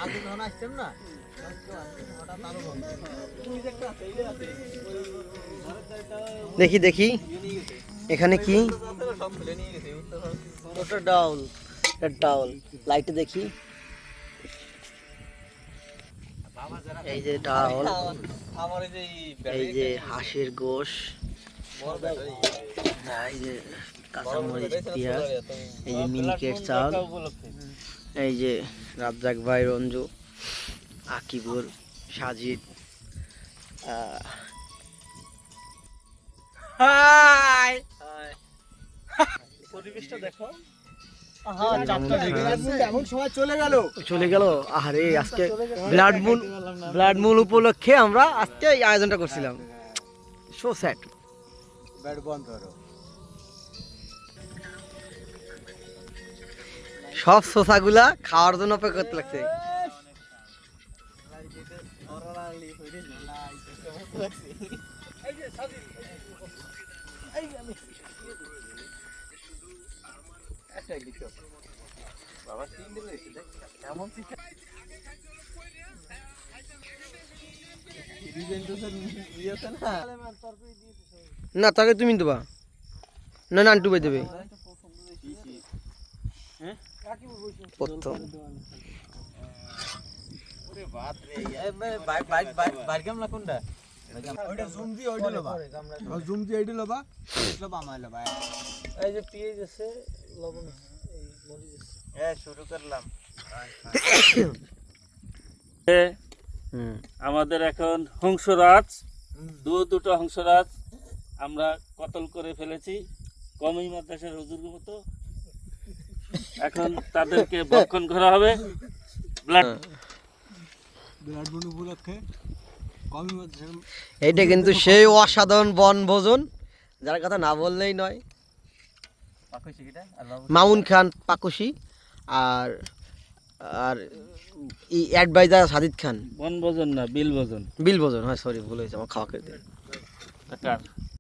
আগে যখন আসছেন না হঠাৎ আরো বন্ধ দেখি দেখি এখানে কি সব খুলে নিয়ে গেছে ওটা ডাউল, এটা ডাউল। লাইটে দেখি, এই যে ডাউল, আমার এই যে হাঁসের গোশ, এই যে কাঁচামরিচ, পেঁয়াজ, এই যে মিনিকেট চাল, এই যে রাজ্জাক ভাই, রঞ্জু, আকিবুর, সাজিদ, হাই পরিবেশটা দেখো। এমন সময় চলে গেল। আরে আজকে ব্লাড মুন উপলক্ষে আমরা আজকে এই আয়োজনটা করছিলাম। So sad. ব্যাট বন্ধ করো। সব শসাগুলা খাওয়ার জন্য অপেক্ষা করতে লাগছে। না তাকে তুমি দেবা না, না ডুবে দেবে প্রথম। এই যে পেঁয়াজ আছে, লবণ আছে, এই মরিচ আছে। হ্যাঁ শুরু করলাম। আমাদের এখন হংসরাজ, দুটো হংসরাজ আমরা কতল করে ফেলেছি কমই মাদ্রাসার হুজুরের মতো। এখন তাদেরকে ভক্ষণ করা হবে। ব্লাড বুন উপলক্ষে কমই এইটা কিন্তু সেই অসাধারণ বনভোজন, যার কথা না বললেই নয়। মামুন খান পাকুশি আর আর অ্যাডভাইজার সাজিদ খান। বনভোজন না, বিল ভোজন। বিল ভোজন, হয় সরি ভুল হয়েছে আমার, খাওয়া খেতে।